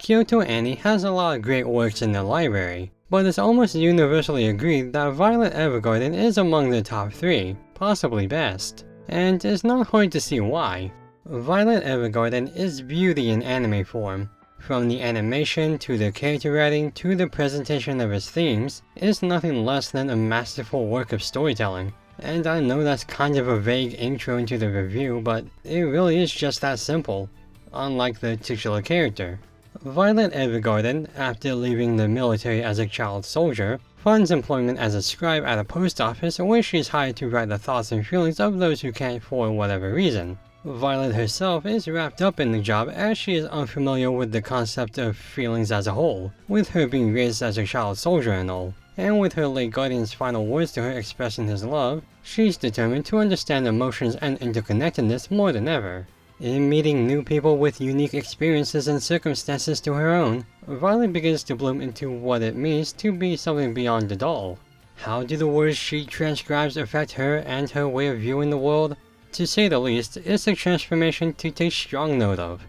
Kyoto Ani has a lot of great works in the library, but it's almost universally agreed that Violet Evergarden is among the top 3, possibly best. And it's not hard to see why. Violet Evergarden is beauty in anime form. From the animation to the character writing to the presentation of its themes, it's nothing less than a masterful work of storytelling. And I know that's kind of a vague intro into the review, but it really is just that simple, unlike the titular character. Violet Evergarden, after leaving the military as a child soldier, finds employment as a scribe at a post office where she is hired to write the thoughts and feelings of those who can't for whatever reason. Violet herself is wrapped up in the job as she is unfamiliar with the concept of feelings as a whole, with her being raised as a child soldier and all. And with her late guardian's final words to her expressing his love, she's determined to understand emotions and interconnectedness more than ever. In meeting new people with unique experiences and circumstances to her own, Violet begins to bloom into what it means to be something beyond the doll. How do the words she transcribes affect her and her way of viewing the world? To say the least, it's a transformation to take strong note of.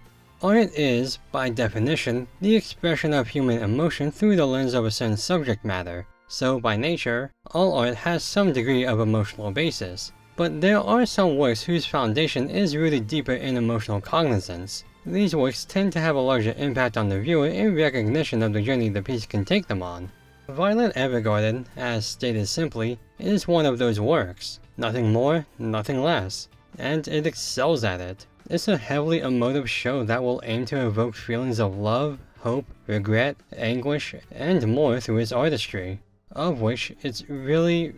Art is, by definition, the expression of human emotion through the lens of a certain subject matter, so by nature, all art has some degree of emotional basis. But there are some works whose foundation is rooted deeper in emotional cognizance. These works tend to have a larger impact on the viewer in recognition of the journey the piece can take them on. Violet Evergarden, as stated simply, is one of those works. Nothing more, nothing less. And it excels at it. It's a heavily emotive show that will aim to evoke feelings of love, hope, regret, anguish, and more through its artistry, of which it's really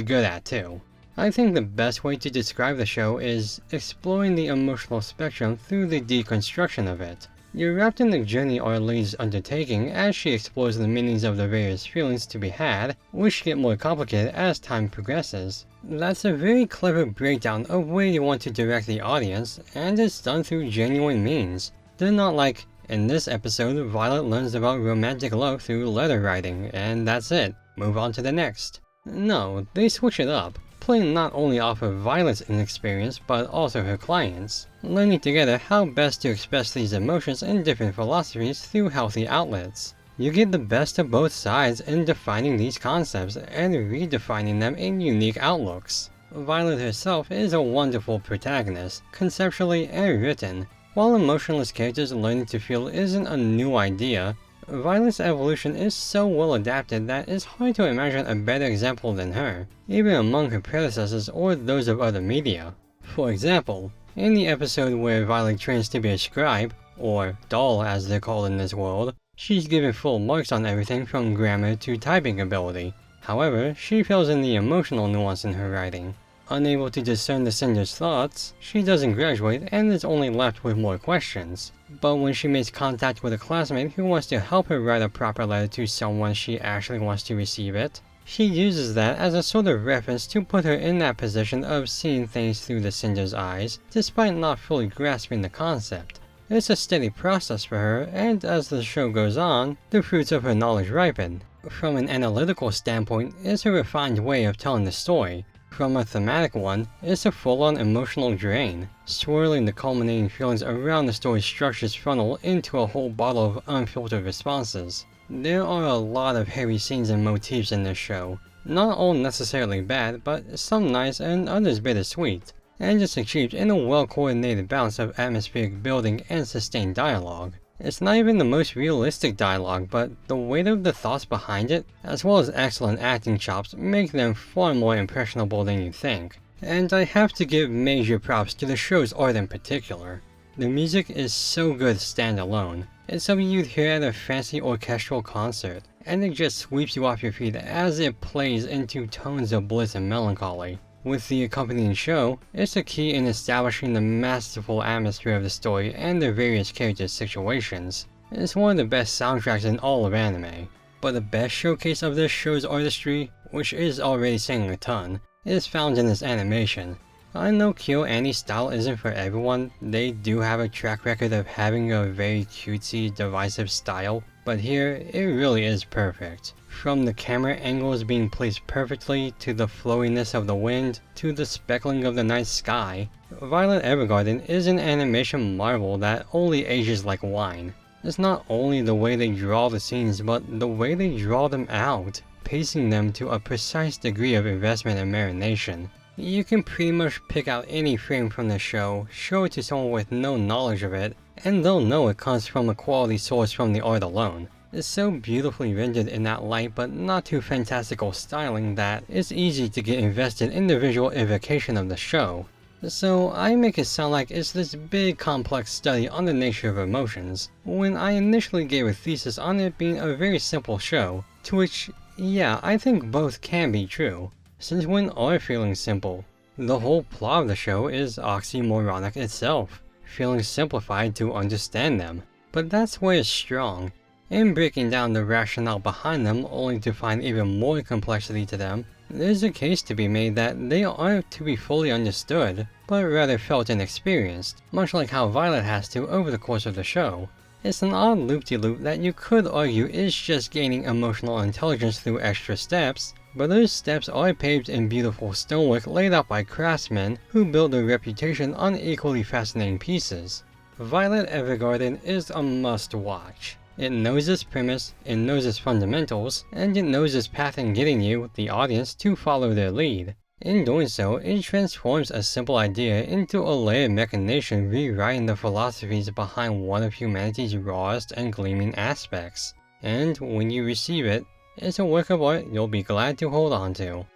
good at too. I think the best way to describe the show is exploring the emotional spectrum through the deconstruction of it. You're wrapped in the journey our lead's undertaking as she explores the meanings of the various feelings to be had, which get more complicated as time progresses. That's a very clever breakdown of where you want to direct the audience, and it's done through genuine means. They're not like, in this episode, Violet learns about romantic love through letter writing, and that's it, move on to the next. No, they switch it up, playing not only off of Violet's inexperience, but also her clients, learning together how best to express these emotions in different philosophies through healthy outlets. You get the best of both sides in defining these concepts and redefining them in unique outlooks. Violet herself is a wonderful protagonist, conceptually and written. While emotionless characters learning to feel isn't a new idea, Violet's evolution is so well adapted that it's hard to imagine a better example than her, even among her predecessors or those of other media. For example, in the episode where Violet trains to be a scribe, or doll as they're called in this world, she's given full marks on everything from grammar to typing ability. However, she fails in the emotional nuance in her writing. Unable to discern the sender's thoughts, she doesn't graduate and is only left with more questions. But when she makes contact with a classmate who wants to help her write a proper letter to someone she actually wants to receive it, she uses that as a sort of reference to put her in that position of seeing things through the sender's eyes, despite not fully grasping the concept. It's a steady process for her, and as the show goes on, the fruits of her knowledge ripen. From an analytical standpoint, it's a refined way of telling the story. From a thematic one, it's a full-on emotional drain, swirling the culminating feelings around the story's structure's funnel into a whole bottle of unfiltered responses. There are a lot of heavy scenes and motifs in this show, not all necessarily bad, but some nice and others bittersweet, and it's achieved in a well-coordinated balance of atmospheric building and sustained dialogue. It's not even the most realistic dialogue, but the weight of the thoughts behind it, as well as excellent acting chops, make them far more impressionable than you think. And I have to give major props to the show's art in particular. The music is so good standalone. It's something you'd hear at a fancy orchestral concert, and it just sweeps you off your feet as it plays into tones of bliss and melancholy. With the accompanying show, it's a key in establishing the masterful atmosphere of the story and the various characters' situations. It's one of the best soundtracks in all of anime. But the best showcase of this show's artistry, which is already saying a ton, is found in its animation. I know KyoAni's style isn't for everyone, they do have a track record of having a very cutesy, divisive style, but here, it really is perfect. From the camera angles being placed perfectly, to the flowiness of the wind, to the speckling of the night sky, Violet Evergarden is an animation marvel that only ages like wine. It's not only the way they draw the scenes, but the way they draw them out, pacing them to a precise degree of investment and marination. You can pretty much pick out any frame from the show, show it to someone with no knowledge of it, and they'll know it comes from a quality source from the art alone. It's so beautifully rendered in that light but not too fantastical styling that it's easy to get invested in the visual evocation of the show. So I make it sound like it's this big complex study on the nature of emotions, when I initially gave a thesis on it being a very simple show, to which, yeah, I think both can be true. Since when are feelings simple? The whole plot of the show is oxymoronic itself, feelings simplified to understand them. But that's where it's strong. In breaking down the rationale behind them only to find even more complexity to them, there's a case to be made that they aren't to be fully understood, but rather felt and experienced, much like how Violet has to over the course of the show. It's an odd loop-de-loop that you could argue is just gaining emotional intelligence through extra steps, but those steps are paved in beautiful stonework laid out by craftsmen who build their reputation on equally fascinating pieces. Violet Evergarden is a must-watch. It knows its premise, it knows its fundamentals, and it knows its path in getting you, the audience, to follow their lead. In doing so, it transforms a simple idea into a layered machination rewriting the philosophies behind one of humanity's rawest and gleaming aspects. And when you receive it, it's a work of art you'll be glad to hold on to.